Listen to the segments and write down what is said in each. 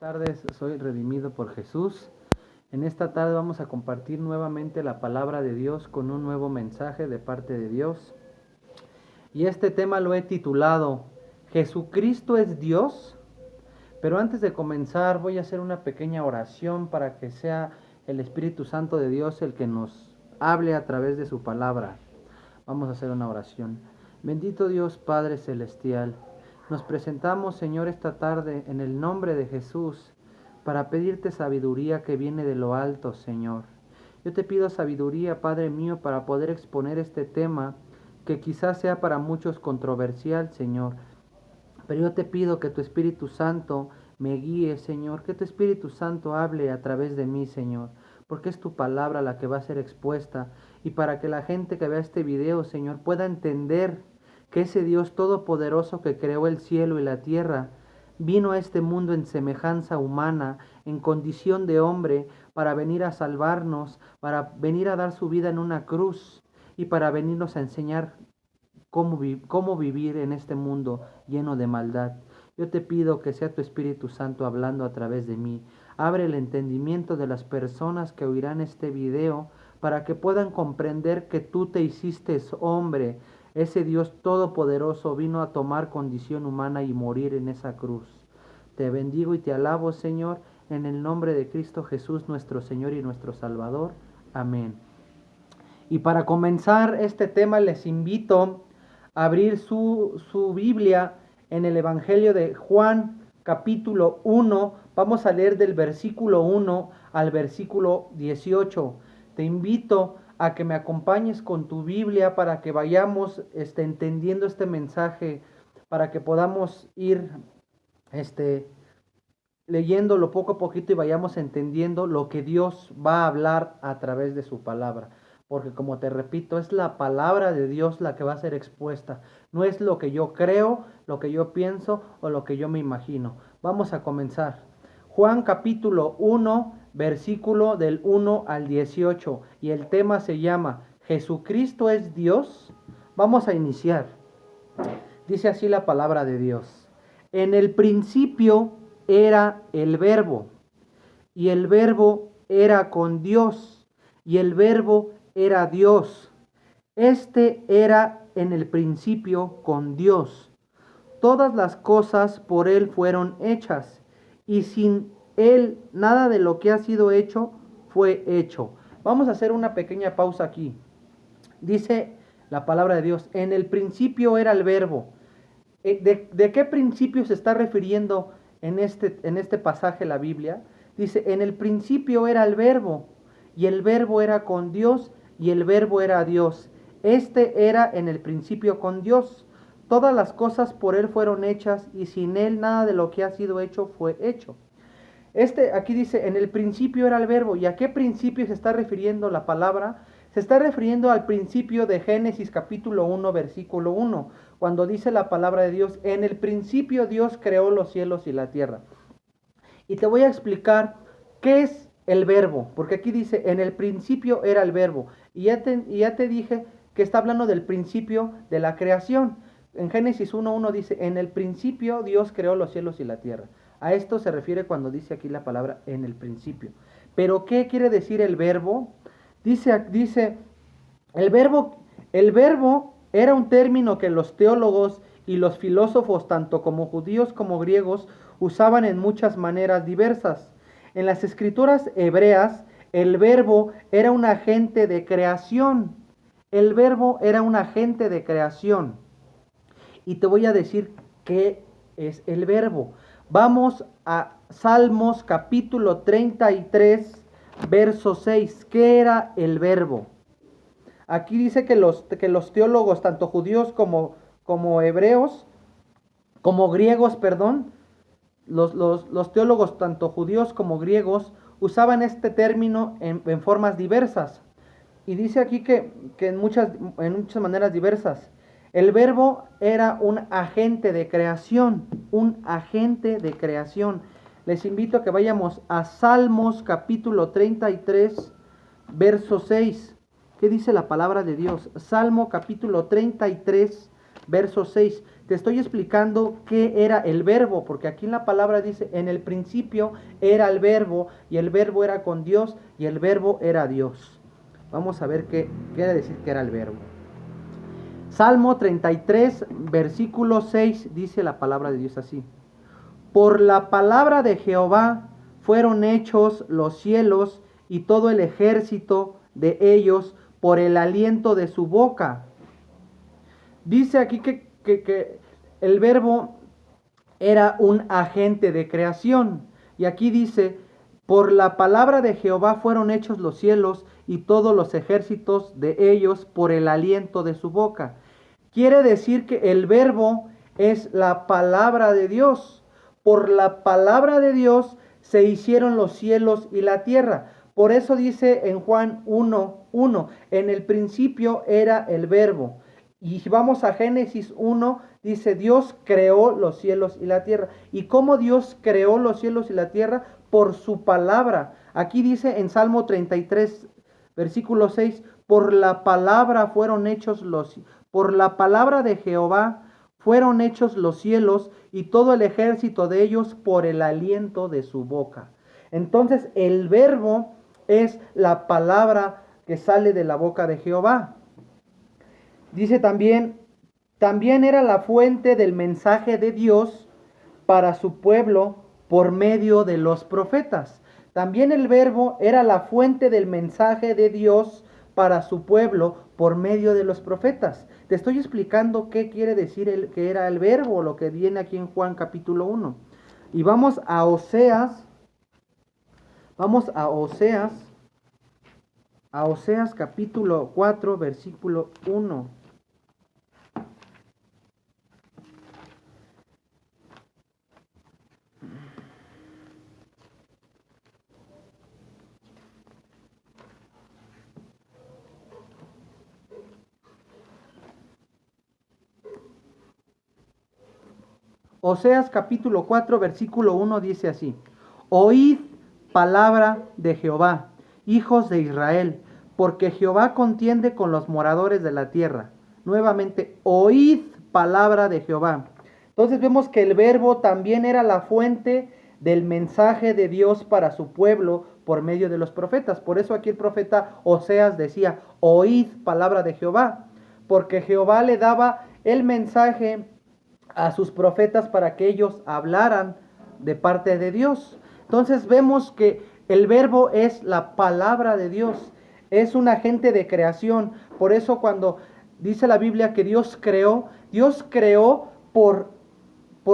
Tardes, soy redimido por Jesús. En esta tarde vamos a compartir nuevamente la palabra de Dios con un nuevo mensaje de parte de Dios. Y este tema lo he titulado ¿Jesucristo es Dios? Pero antes de comenzar voy a hacer una pequeña oración para que sea el Espíritu Santo de Dios el que nos hable a través de su palabra. Vamos a hacer una oración. Bendito Dios Padre Celestial, nos presentamos, Señor, esta tarde en el nombre de Jesús para pedirte sabiduría que viene de lo alto, Señor. Yo te pido sabiduría, Padre mío, para poder exponer este tema que quizás sea para muchos controversial, Señor. Pero yo te pido que tu Espíritu Santo me guíe, Señor, que tu Espíritu Santo hable a través de mí, Señor, porque es tu palabra la que va a ser expuesta, y para que la gente que vea este video, Señor, pueda entender que ese Dios todopoderoso que creó el cielo y la tierra, vino a este mundo en semejanza humana, en condición de hombre, para venir a salvarnos, para venir a dar su vida en una cruz, y para venirnos a enseñar cómo vivir en este mundo lleno de maldad. Yo te pido que sea tu Espíritu Santo hablando a través de mí. Abre el entendimiento de las personas que oirán este video para que puedan comprender que tú te hiciste hombre. Ese Dios todopoderoso vino a tomar condición humana y morir en esa cruz. Te bendigo y te alabo, Señor, en el nombre de Cristo Jesús, nuestro Señor y nuestro Salvador. Amén. Y para comenzar este tema les invito a abrir su Biblia en el Evangelio de Juan, capítulo 1. Vamos a leer del versículo 1 al versículo 18. Te invito a que me acompañes con tu Biblia para que vayamos entendiendo este mensaje, para que podamos ir leyéndolo poco a poquito y vayamos entendiendo lo que Dios va a hablar a través de su palabra. Porque como te repito, es la palabra de Dios la que va a ser expuesta. No es lo que yo creo, lo que yo pienso o lo que yo me imagino. Vamos a comenzar. Juan capítulo 1, versículo del 1 al 18. Y el tema se llama ¿Jesucristo es Dios? Vamos a iniciar. Dice así la palabra de Dios. En el principio era el Verbo, y el Verbo era con Dios, y el Verbo era Dios. Este era en el principio con Dios. Todas las cosas por Él fueron hechas, y sin Él nada de lo que ha sido hecho fue hecho. Vamos a hacer una pequeña pausa aquí. Dice la palabra de Dios, en el principio era el Verbo. ¿De qué principio se está refiriendo en este pasaje la Biblia? Dice, en el principio era el Verbo, y el Verbo era con Dios, y el Verbo era Dios. Este era en el principio con Dios. Todas las cosas por Él fueron hechas, y sin Él nada de lo que ha sido hecho fue hecho. Aquí dice, en el principio era el Verbo. ¿Y a qué principio se está refiriendo la palabra? Se está refiriendo al principio de Génesis capítulo 1, versículo 1, cuando dice la palabra de Dios, en el principio Dios creó los cielos y la tierra. Y te voy a explicar qué es el Verbo, porque aquí dice, en el principio era el Verbo. Y ya te dije que está hablando del principio de la creación. En Génesis 1:1 dice, en el principio Dios creó los cielos y la tierra. A esto se refiere cuando dice aquí la palabra en el principio. Pero ¿qué quiere decir el Verbo? Dice el verbo era un término que los teólogos y los filósofos, tanto como judíos como griegos, usaban en muchas maneras diversas. En las escrituras hebreas, el verbo era un agente de creación. El verbo era un agente de creación. Y te voy a decir qué es el verbo. Vamos a Salmos capítulo 33, verso 6. ¿Qué era el verbo? Aquí dice que los teólogos, tanto judíos como hebreos, como griegos, perdón, los teólogos, tanto judíos como griegos, usaban este término en formas diversas. Y dice aquí que en muchas maneras diversas. El verbo era un agente de creación, un agente de creación. Les invito a que vayamos a Salmos capítulo 33, verso 6. ¿Qué dice la palabra de Dios? Salmo capítulo 33, verso 6. Te estoy explicando qué era el verbo, porque aquí en la palabra dice, en el principio era el verbo, y el verbo era con Dios, y el verbo era Dios. Vamos a ver qué quiere decir que era el verbo. Salmo 33, versículo 6, dice la palabra de Dios así. Por la palabra de Jehová fueron hechos los cielos y todo el ejército de ellos por el aliento de su boca. Dice aquí que el verbo era un agente de creación. Y aquí dice, por la palabra de Jehová fueron hechos los cielos y todos los ejércitos de ellos por el aliento de su boca. Quiere decir que el verbo es la palabra de Dios. Por la palabra de Dios se hicieron los cielos y la tierra. Por eso dice en Juan 1:1, en el principio era el verbo. Y si vamos a Génesis 1, dice Dios creó los cielos y la tierra. ¿Y cómo Dios creó los cielos y la tierra? Por su palabra. Aquí dice en Salmo 33, versículo 6, por la palabra fueron hechos por la palabra de Jehová fueron hechos los cielos y todo el ejército de ellos por el aliento de su boca. Entonces el verbo es la palabra que sale de la boca de Jehová. Dice también era la fuente del mensaje de Dios para su pueblo por medio de los profetas. También el verbo era la fuente del mensaje de Dios para su pueblo por medio de los profetas. Te estoy explicando qué quiere decir que era el verbo, lo que viene aquí en Juan capítulo 1. Y vamos a Oseas capítulo 4, versículo 1. Oseas capítulo 4, versículo 1 dice así: Oíd palabra de Jehová, hijos de Israel, porque Jehová contiende con los moradores de la tierra. Nuevamente, oíd palabra de Jehová. Entonces vemos que el verbo también era la fuente del mensaje de Dios para su pueblo por medio de los profetas. Por eso aquí el profeta Oseas decía, oíd palabra de Jehová, porque Jehová le daba el mensaje a sus profetas para que ellos hablaran de parte de Dios. Entonces vemos que el verbo es la palabra de Dios, es un agente de creación. Por eso cuando dice la Biblia que Dios creó por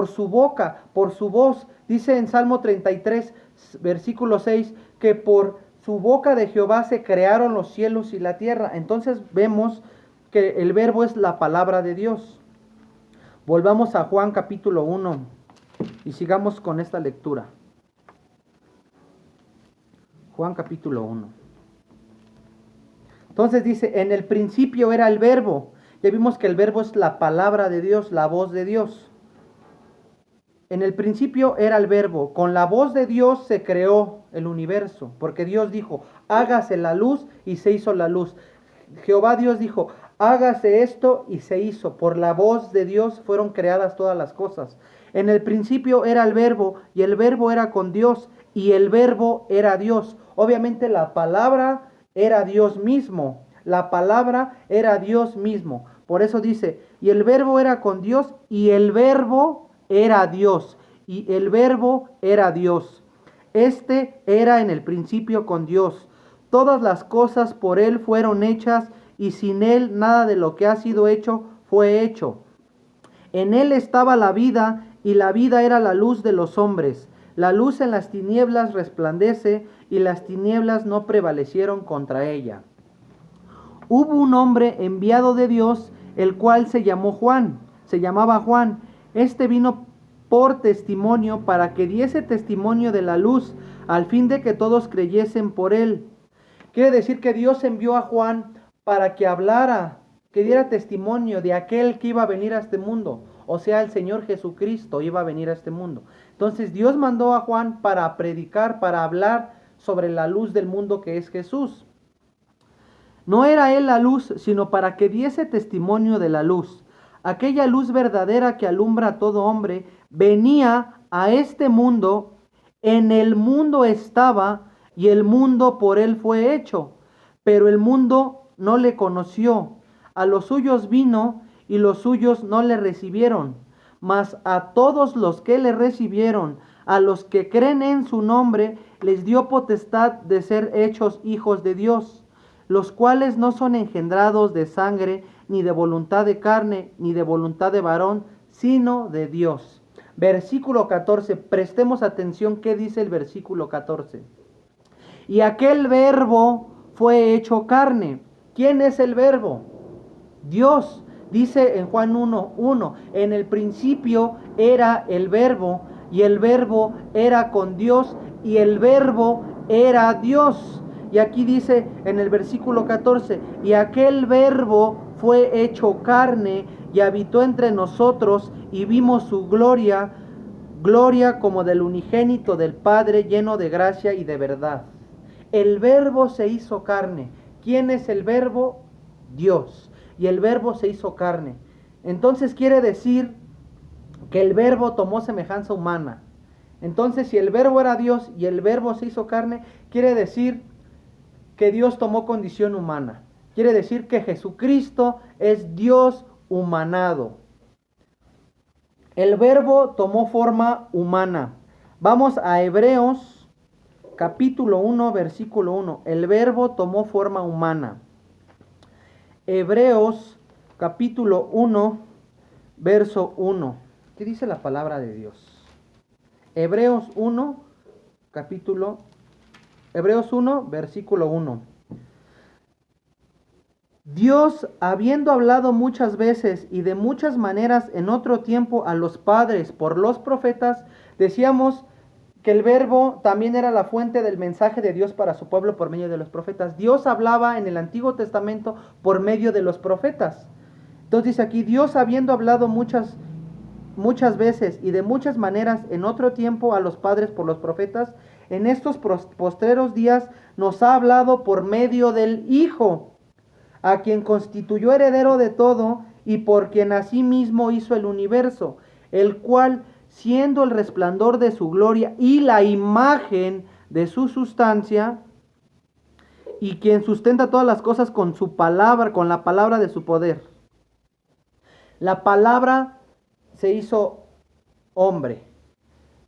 su boca, por su voz. Dice en Salmo 33, versículo 6, que por su boca de Jehová se crearon los cielos y la tierra. Entonces vemos que el verbo es la palabra de Dios. Volvamos a Juan capítulo 1 y sigamos con esta lectura. Juan capítulo 1. Entonces dice, en el principio era el verbo. Ya vimos que el verbo es la palabra de Dios, la voz de Dios. En el principio era el verbo. Con la voz de Dios se creó el universo, porque Dios dijo, hágase la luz y se hizo la luz. Jehová Dios dijo, hágase esto y se hizo. Por la voz de Dios fueron creadas todas las cosas. En el principio era el verbo y el verbo era con Dios y el verbo era Dios. Obviamente la palabra era Dios mismo. La palabra era Dios mismo. Por eso dice, y el verbo era con Dios y el verbo era Dios. Y el verbo era Dios. Este era en el principio con Dios. Todas las cosas por Él fueron hechas y sin Él nada de lo que ha sido hecho fue hecho. En Él estaba la vida y la vida era la luz de los hombres. La luz en las tinieblas resplandece y las tinieblas no prevalecieron contra ella. Hubo un hombre enviado de Dios, el cual se llamaba Juan. Este vino por testimonio para que diese testimonio de la luz, al fin de que todos creyesen por él. Quiere decir que Dios envió a Juan para que hablara, que diera testimonio de aquel que iba a venir a este mundo. O sea, el Señor Jesucristo iba a venir a este mundo. Entonces Dios mandó a Juan para predicar, para hablar sobre la luz del mundo que es Jesús. No era él la luz, sino para que diese testimonio de la luz, aquella luz verdadera que alumbra a todo hombre, venía a este mundo, en el mundo estaba y el mundo por él fue hecho, pero el mundo no le conoció. A los suyos vino y los suyos no le recibieron, mas a todos los que le recibieron, a los que creen en su nombre, les dio potestad de ser hechos hijos de Dios, los cuales no son engendrados de sangre, ni de voluntad de carne, ni de voluntad de varón, sino de Dios. Versículo 14, prestemos atención qué dice el versículo 14. Y aquel verbo fue hecho carne. ¿Quién es el verbo? Dios. Dice en Juan 1:1, en el principio era el verbo, y el verbo era con Dios, y el verbo era Dios. Y aquí dice en el versículo 14, y aquel verbo fue hecho carne y habitó entre nosotros, y vimos su gloria, gloria como del unigénito del Padre, lleno de gracia y de verdad. El verbo se hizo carne. ¿Quién es el verbo? Dios. Y el verbo se hizo carne. Entonces quiere decir que el verbo tomó semejanza humana. Entonces, si el verbo era Dios y el verbo se hizo carne, quiere decir que Dios tomó condición humana. Quiere decir que Jesucristo es Dios humanado. El verbo tomó forma humana. Vamos a Hebreos capítulo 1, versículo 1. El verbo tomó forma humana. Hebreos capítulo 1, verso 1. ¿Qué dice la palabra de Dios? Hebreos 1, versículo 1. Dios, habiendo hablado muchas veces y de muchas maneras en otro tiempo a los padres por los profetas, decíamos que el verbo también era la fuente del mensaje de Dios para su pueblo por medio de los profetas. Dios hablaba en el Antiguo Testamento por medio de los profetas. Entonces dice aquí, Dios habiendo hablado muchas veces y de muchas maneras en otro tiempo a los padres por los profetas, en estos postreros días nos ha hablado por medio del Hijo, a quien constituyó heredero de todo y por quien asimismo hizo el universo, el cual, siendo el resplandor de su gloria y la imagen de su sustancia, y quien sustenta todas las cosas con su palabra, con la palabra de su poder. La palabra se hizo hombre,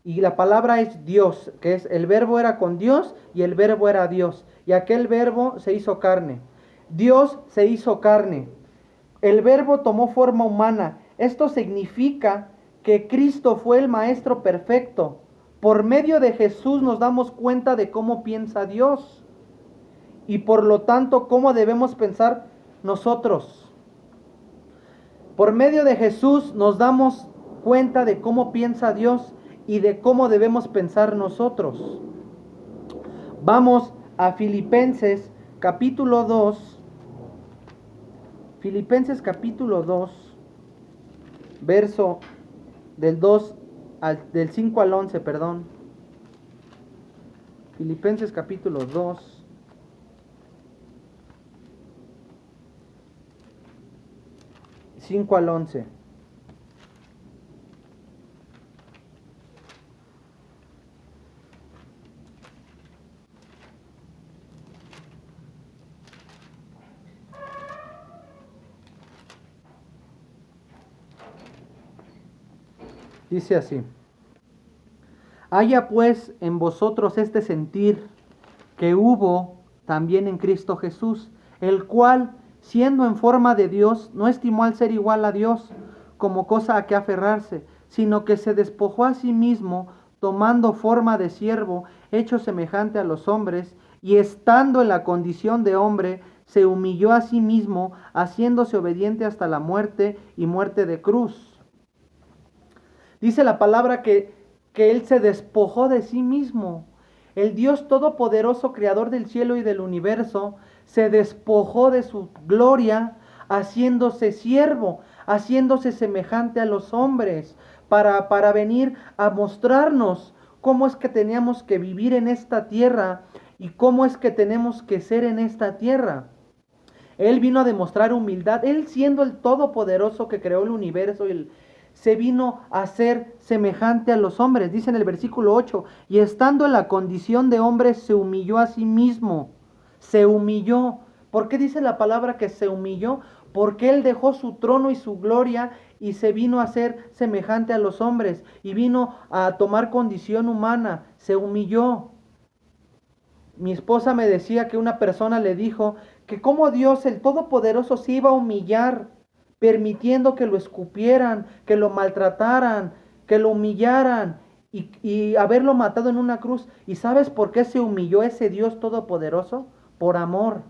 y la palabra es Dios, que es el verbo era con Dios y el verbo era Dios, y aquel verbo se hizo carne. Dios se hizo carne. El verbo tomó forma humana. Esto significa que Cristo fue el Maestro perfecto. Por medio de Jesús nos damos cuenta de cómo piensa Dios y por lo tanto cómo debemos pensar nosotros. Por medio de Jesús nos damos cuenta de cómo piensa Dios y de cómo debemos pensar nosotros. Vamos a Filipenses capítulo 2. Filipenses capítulo 2, verso del 5 al 11, perdón. Filipenses capítulo 2, cinco al 11. Dice así: haya pues en vosotros este sentir que hubo también en Cristo Jesús, el cual, siendo en forma de Dios, no estimó al ser igual a Dios como cosa a que aferrarse, sino que se despojó a sí mismo, tomando forma de siervo, hecho semejante a los hombres, y estando en la condición de hombre, se humilló a sí mismo, haciéndose obediente hasta la muerte y muerte de cruz. Dice la palabra que Él se despojó de sí mismo. El Dios Todopoderoso, Creador del cielo y del universo, se despojó de su gloria, haciéndose siervo, haciéndose semejante a los hombres, para venir a mostrarnos cómo es que teníamos que vivir en esta tierra y cómo es que tenemos que ser en esta tierra. Él vino a demostrar humildad. Él, siendo el Todopoderoso que creó el universo, se vino a ser semejante a los hombres. Dice en el versículo 8, y estando en la condición de hombre, se humilló a sí mismo. Se humilló. ¿Por qué dice la palabra que se humilló? Porque Él dejó su trono y su gloria y se vino a ser semejante a los hombres. Y vino a tomar condición humana. Se humilló. Mi esposa me decía que una persona le dijo que cómo Dios, el Todopoderoso, se iba a humillar, permitiendo que lo escupieran, que lo maltrataran, que lo humillaran y haberlo matado en una cruz. ¿Y sabes por qué se humilló ese Dios Todopoderoso? Por amor,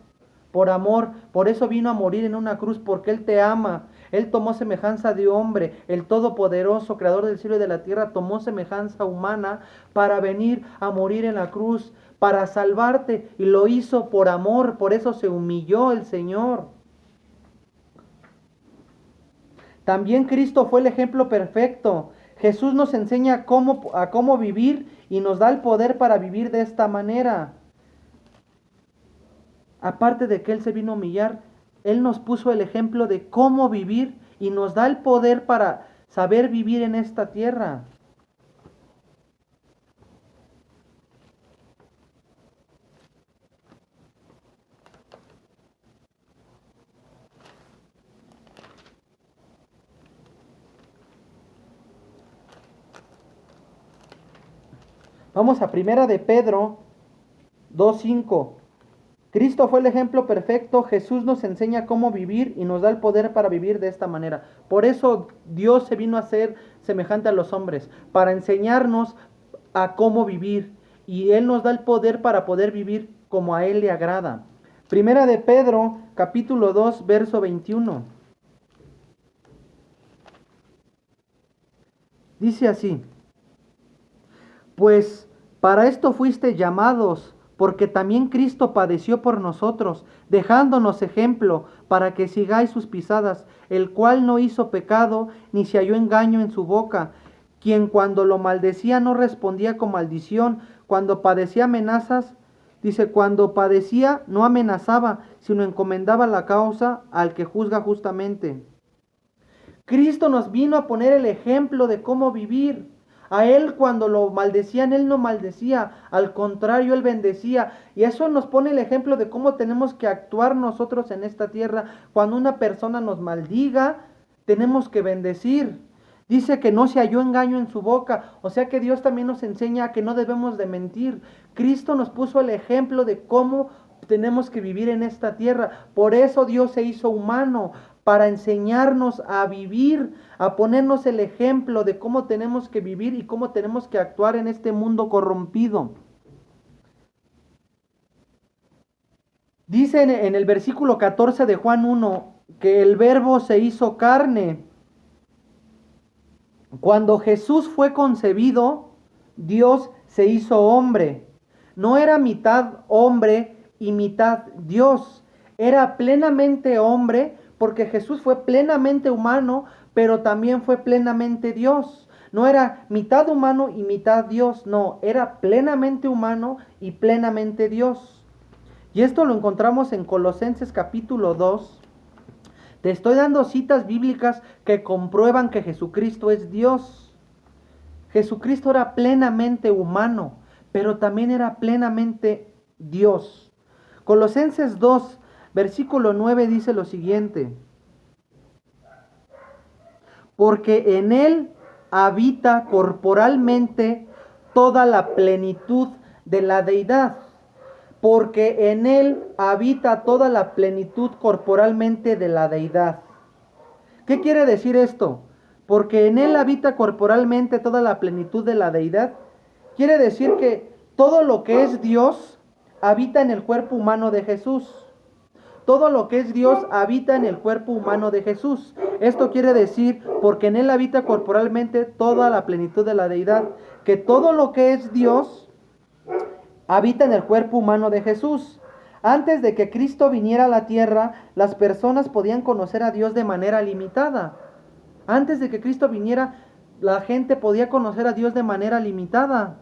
por amor. Por eso vino a morir en una cruz, porque Él te ama. Él tomó semejanza de hombre, el Todopoderoso, Creador del cielo y de la tierra, tomó semejanza humana para venir a morir en la cruz, para salvarte, y lo hizo por amor. Por eso se humilló el Señor. También Cristo fue el ejemplo perfecto. Jesús nos enseña a cómo vivir y nos da el poder para vivir de esta manera. Aparte de que Él se vino a humillar, Él nos puso el ejemplo de cómo vivir y nos da el poder para saber vivir en esta tierra. Vamos a Primera de Pedro 2:5. Cristo fue el ejemplo perfecto. Jesús nos enseña cómo vivir y nos da el poder para vivir de esta manera. Por eso Dios se vino a ser semejante a los hombres, para enseñarnos a cómo vivir. Y Él nos da el poder para poder vivir como a Él le agrada. Primera de Pedro, capítulo 2, verso 21. Dice así: pues para esto fuiste llamados, porque también Cristo padeció por nosotros, dejándonos ejemplo para que sigáis sus pisadas, el cual no hizo pecado, ni se halló engaño en su boca, quien cuando lo maldecía no respondía con maldición, cuando padecía amenazas, dice, cuando padecía no amenazaba, sino encomendaba la causa al que juzga justamente. Cristo nos vino a poner el ejemplo de cómo vivir. A Él cuando lo maldecían, Él no maldecía, al contrario, Él bendecía. Y eso nos pone el ejemplo de cómo tenemos que actuar nosotros en esta tierra. Cuando una persona nos maldiga, tenemos que bendecir. Dice que no se halló engaño en su boca. O sea que Dios también nos enseña que no debemos de mentir. Cristo nos puso el ejemplo de cómo tenemos que vivir en esta tierra. Por eso Dios se hizo humano, para enseñarnos a vivir, a ponernos el ejemplo de cómo tenemos que vivir y cómo tenemos que actuar en este mundo corrompido. Dice en el versículo 14 de Juan 1 que el Verbo se hizo carne. Cuando Jesús fue concebido, Dios se hizo hombre. No era mitad hombre y mitad Dios. Era plenamente hombre, porque Jesús fue plenamente humano, pero también fue plenamente Dios. No era mitad humano y mitad Dios, no, era plenamente humano y plenamente Dios. Y esto lo encontramos en Colosenses capítulo 2. Te estoy dando citas bíblicas que comprueban que Jesucristo es Dios. Jesucristo era plenamente humano, pero también era plenamente Dios. Colosenses 2, versículo 9 dice lo siguiente: porque en Él habita corporalmente toda la plenitud de la deidad. Porque en Él habita toda la plenitud corporalmente de la deidad. ¿Qué quiere decir esto? Porque en Él habita corporalmente toda la plenitud de la deidad. Quiere decir que todo lo que es Dios habita en el cuerpo humano de Jesús. Todo lo que es Dios habita en el cuerpo humano de Jesús. Esto quiere decir, porque en Él habita corporalmente toda la plenitud de la deidad, que todo lo que es Dios habita en el cuerpo humano de Jesús. Antes de que Cristo viniera a la tierra, las personas podían conocer a Dios de manera limitada. Antes de que Cristo viniera, la gente podía conocer a Dios de manera limitada.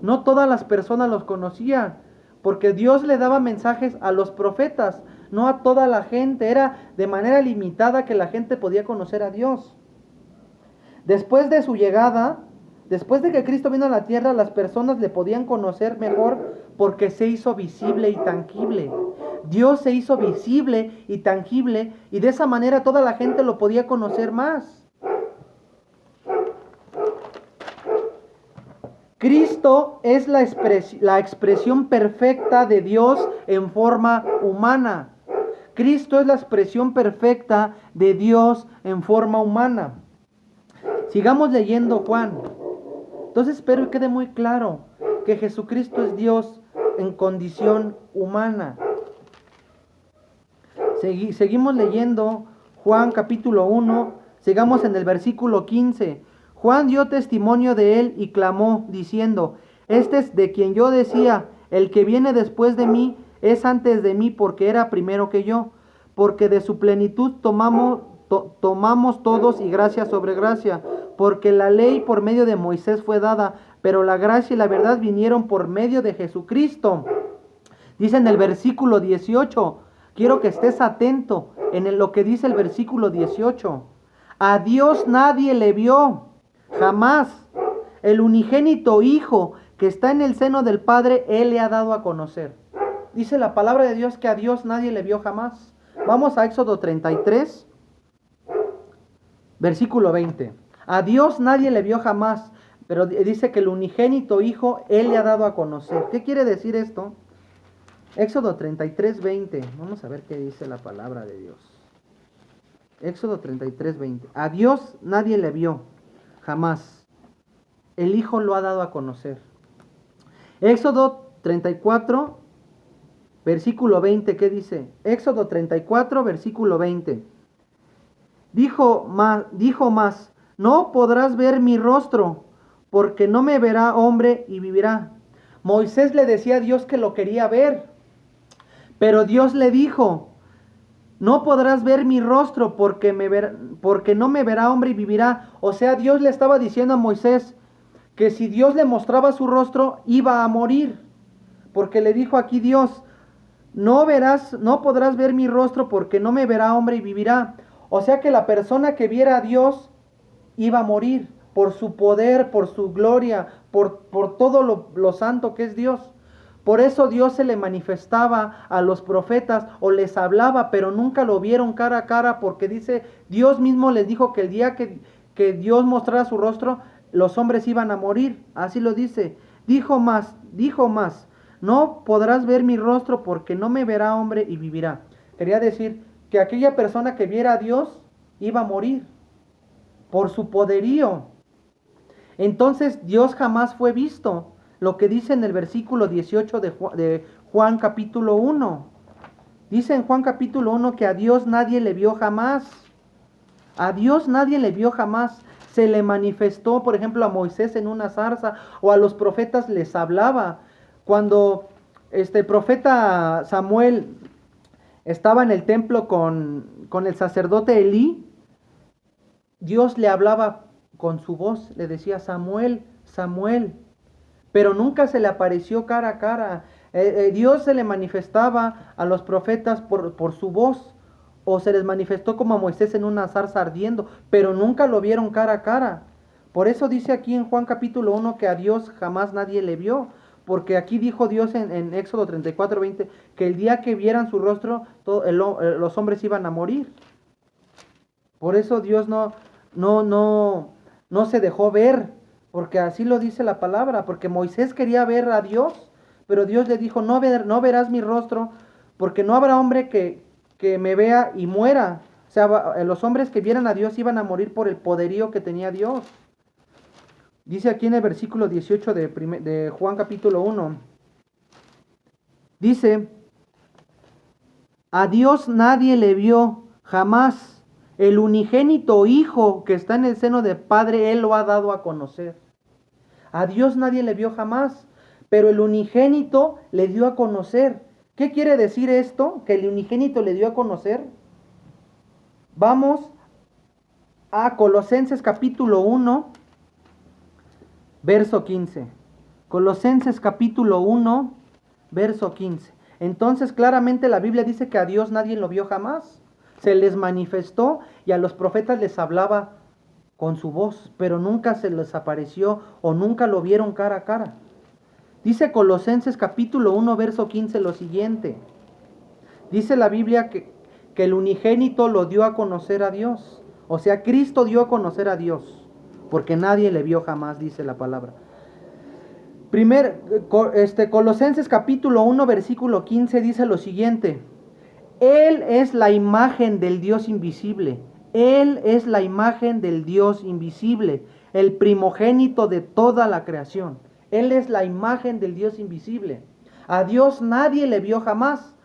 No todas las personas los conocían, porque Dios le daba mensajes a los profetas. no a toda la gente, era de manera limitada que la gente podía conocer a Dios. Después de su llegada, después de que Cristo vino a la tierra, las personas le podían conocer mejor porque se hizo visible y tangible. Dios se hizo visible y tangible y de esa manera toda la gente lo podía conocer más. Cristo es la expresión perfecta de Dios en forma humana. Cristo es la expresión perfecta de Dios en forma humana. Sigamos leyendo Juan. Entonces espero que quede muy claro que Jesucristo es Dios en condición humana. Seguimos leyendo Juan capítulo 1, sigamos en el versículo 15. Juan dio testimonio de él y clamó diciendo, este es de quien yo decía, el que viene después de mí es antes de mí porque era primero que yo, porque de su plenitud tomamos todos y gracia sobre gracia, porque la ley por medio de Moisés fue dada, pero la gracia y la verdad vinieron por medio de Jesucristo. Dice en el versículo 18, quiero que estés atento en lo que dice el versículo 18. A Dios nadie le vio, jamás. El unigénito Hijo que está en el seno del Padre, Él le ha dado a conocer. Dice la palabra de Dios que a Dios nadie le vio jamás. Vamos a Éxodo 33, versículo 20. A Dios nadie le vio jamás, pero dice que el unigénito Hijo, Él le ha dado a conocer. ¿Qué quiere decir esto? Éxodo 33, 20. Vamos a ver qué dice la palabra de Dios. Éxodo 33, 20. A Dios nadie le vio jamás. El Hijo lo ha dado a conocer. Éxodo 34, versículo 20. ¿Qué dice? Éxodo 34, versículo 20. Dijo más, no podrás ver mi rostro, porque no me verá hombre y vivirá. Moisés le decía a Dios que lo quería ver, pero Dios le dijo, no podrás ver mi rostro porque no me verá hombre y vivirá. O sea, Dios le estaba diciendo a Moisés que si Dios le mostraba su rostro, iba a morir. Porque le dijo aquí Dios, no podrás ver mi rostro porque no me verá hombre y vivirá. O sea que la persona que viera a Dios iba a morir por su poder, por su gloria, por todo lo santo que es Dios. Por eso Dios se le manifestaba a los profetas o les hablaba, pero nunca lo vieron cara a cara, porque dice, Dios mismo les dijo que el día que Dios mostrara su rostro, los hombres iban a morir. Así lo dice. Dijo más, no podrás ver mi rostro porque no me verá hombre y vivirá. Quería decir que aquella persona que viera a Dios iba a morir por su poderío. Entonces Dios jamás fue visto. Lo que dice en el versículo 18 de Juan capítulo 1. Dice en Juan capítulo 1 que a Dios nadie le vio jamás. A Dios nadie le vio jamás. Se le manifestó, por ejemplo, a Moisés en una zarza, o a los profetas les hablaba. Cuando el profeta Samuel estaba en el templo con el sacerdote Elí, Dios le hablaba con su voz, le decía Samuel, Samuel, pero nunca se le apareció cara a cara. Dios se le manifestaba a los profetas por su voz, o se les manifestó como a Moisés en una zarza ardiendo, pero nunca lo vieron cara a cara. Por eso dice aquí en Juan capítulo 1 que a Dios jamás nadie le vio, porque aquí dijo Dios en Éxodo 34, 20, que el día que vieran su rostro, los hombres iban a morir. Por eso Dios no se dejó ver, porque así lo dice la palabra, porque Moisés quería ver a Dios, pero Dios le dijo, no verás mi rostro, porque no habrá hombre que me vea y muera. O sea, los hombres que vieran a Dios iban a morir por el poderío que tenía Dios. Dice aquí en el versículo 18 de Juan capítulo 1, dice, a Dios nadie le vio jamás. El unigénito Hijo que está en el seno del Padre, Él lo ha dado a conocer. A Dios nadie le vio jamás, pero el unigénito le dio a conocer. ¿Qué quiere decir esto? Que el unigénito le dio a conocer. Vamos a Colosenses capítulo 1, verso 15. Colosenses capítulo 1, verso 15. Entonces claramente la Biblia dice que a Dios nadie lo vio jamás. Se les manifestó y a los profetas les hablaba con su voz, pero nunca se les apareció o nunca lo vieron cara a cara. Dice Colosenses capítulo 1, verso 15 lo siguiente. Dice la Biblia que el unigénito lo dio a conocer a Dios. O sea, Cristo dio a conocer a Dios, porque nadie le vio jamás, dice la palabra. Colosenses capítulo 1, versículo 15 dice lo siguiente. Él es la imagen del Dios invisible. Él es la imagen del Dios invisible, el primogénito de toda la creación. Él es la imagen del Dios invisible. A Dios nadie le vio jamás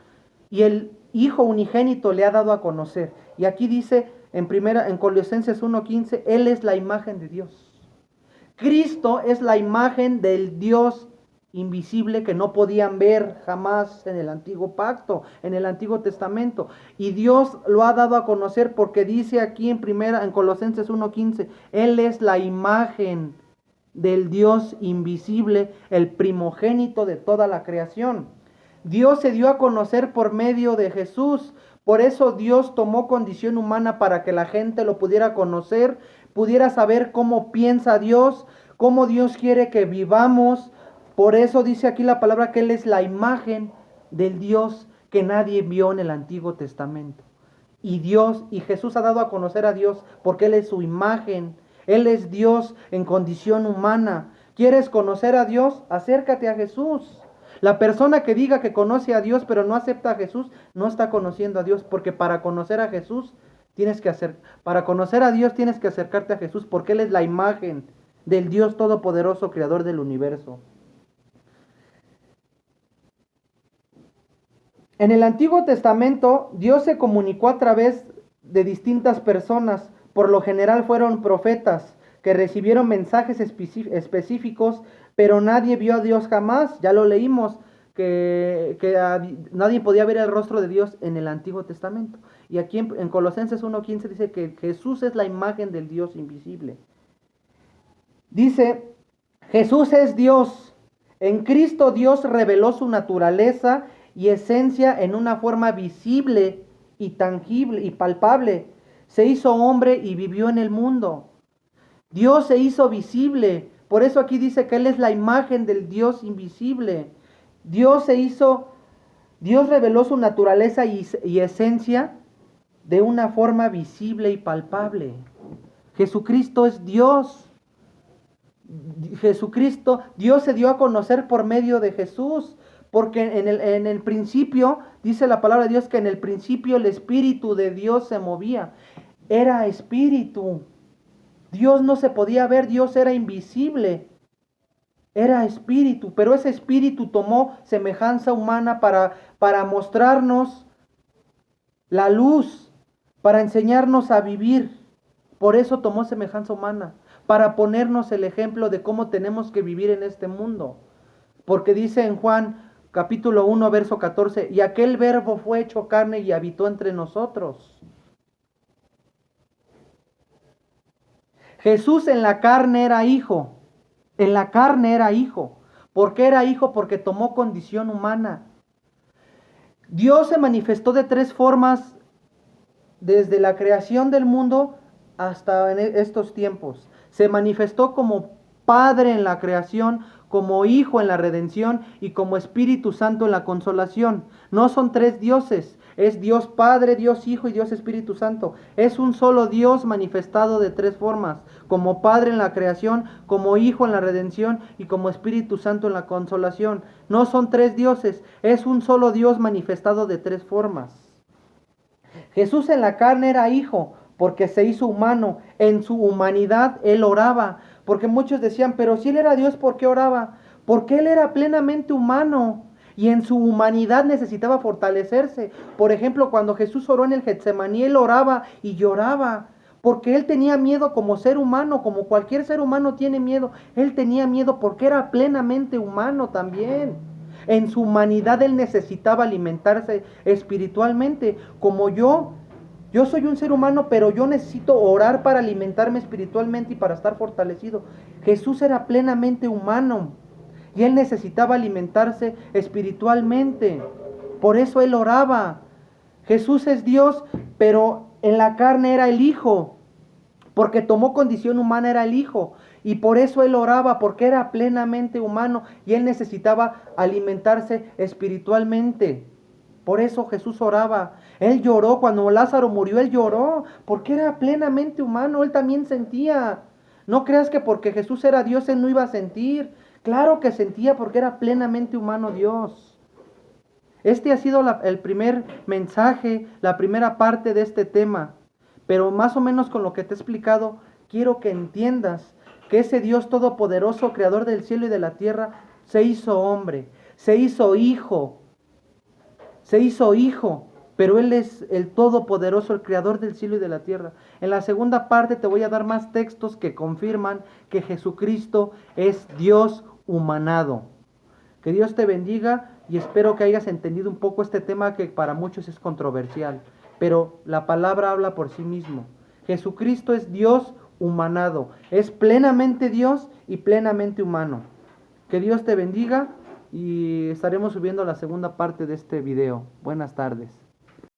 y el Hijo unigénito le ha dado a conocer. Y aquí dice en Colosenses 1:15, Él es la imagen de Dios. Cristo es la imagen del Dios invisible que no podían ver jamás en el antiguo pacto, en el Antiguo Testamento. Y Dios lo ha dado a conocer porque dice aquí en Colosenses 1:15, Él es la imagen del Dios invisible, el primogénito de toda la creación. Dios se dio a conocer por medio de Jesús. Por eso Dios tomó condición humana para que la gente lo pudiera conocer, pudiera saber cómo piensa Dios, cómo Dios quiere que vivamos. Por eso dice aquí la palabra que Él es la imagen del Dios que nadie vio en el Antiguo Testamento. Y Jesús ha dado a conocer a Dios porque Él es su imagen. Él es Dios en condición humana. ¿Quieres conocer a Dios? Acércate a Jesús. La persona que diga que conoce a Dios pero no acepta a Jesús, no está conociendo a Dios, porque para conocer a Jesús para conocer a Dios tienes que acercarte a Jesús, porque Él es la imagen del Dios todopoderoso, creador del universo. En el Antiguo Testamento, Dios se comunicó a través de distintas personas. Por lo general fueron profetas que recibieron mensajes específicos, pero nadie vio a Dios jamás. Ya lo leímos, que nadie podía ver el rostro de Dios en el Antiguo Testamento. Y aquí en Colosenses 1:15 dice que Jesús es la imagen del Dios invisible. Dice, Jesús es Dios. En Cristo Dios reveló su naturaleza y esencia en una forma visible y tangible y palpable. Se hizo hombre y vivió en el mundo. Dios se hizo visible. Por eso aquí dice que Él es la imagen del Dios invisible. Dios reveló su naturaleza y esencia de una forma visible y palpable. Jesucristo es Dios. Dios se dio a conocer por medio de Jesús. Porque en el principio, dice la palabra de Dios, que en el principio el Espíritu de Dios se movía. Era Espíritu. Dios no se podía ver, Dios era invisible. Era Espíritu, pero ese Espíritu tomó semejanza humana para mostrarnos la luz, para enseñarnos a vivir. Por eso tomó semejanza humana, para ponernos el ejemplo de cómo tenemos que vivir en este mundo. Porque dice en Juan capítulo 1, verso 14, y aquel verbo fue hecho carne y habitó entre nosotros. Jesús en la carne era hijo. En la carne era hijo. ¿Por qué era hijo? Porque tomó condición humana. Dios se manifestó de tres formas desde la creación del mundo hasta en estos tiempos. Se manifestó como Padre en la creación, como Hijo en la redención y como Espíritu Santo en la consolación. No son tres dioses, es Dios Padre, Dios Hijo y Dios Espíritu Santo. Es un solo Dios manifestado de tres formas, como Padre en la creación, como Hijo en la redención y como Espíritu Santo en la consolación. No son tres dioses, es un solo Dios manifestado de tres formas. Jesús en la carne era hijo porque se hizo humano. En su humanidad Él oraba. Porque muchos decían, pero si Él era Dios, ¿por qué oraba? Porque Él era plenamente humano y en su humanidad necesitaba fortalecerse. Por ejemplo, cuando Jesús oró en el Getsemaní, Él oraba y lloraba. Porque Él tenía miedo como ser humano, como cualquier ser humano tiene miedo. Él tenía miedo porque era plenamente humano también. En su humanidad Él necesitaba alimentarse espiritualmente. Como yo soy un ser humano, pero yo necesito orar para alimentarme espiritualmente y para estar fortalecido. Jesús era plenamente humano y Él necesitaba alimentarse espiritualmente. Por eso él oraba. Jesús es Dios, pero en la carne era el Hijo. Porque tomó condición humana, era el Hijo. Y por eso él oraba, porque era plenamente humano y él necesitaba alimentarse espiritualmente. Por eso Jesús oraba. Él lloró cuando Lázaro murió, él lloró, porque era plenamente humano, él también sentía. No creas que porque Jesús era Dios, él no iba a sentir. Claro que sentía porque era plenamente humano Dios. Este ha sido el primer mensaje, la primera parte de este tema. Pero más o menos con lo que te he explicado, quiero que entiendas que ese Dios todopoderoso, creador del cielo y de la tierra, se hizo hombre, se hizo hijo, pero Él es el todopoderoso, el creador del cielo y de la tierra. En la segunda parte te voy a dar más textos que confirman que Jesucristo es Dios humanado. Que Dios te bendiga y espero que hayas entendido un poco este tema que para muchos es controversial, pero la palabra habla por sí mismo. Jesucristo es Dios humanado, es plenamente Dios y plenamente humano. Que Dios te bendiga y estaremos subiendo la segunda parte de este video. Buenas tardes.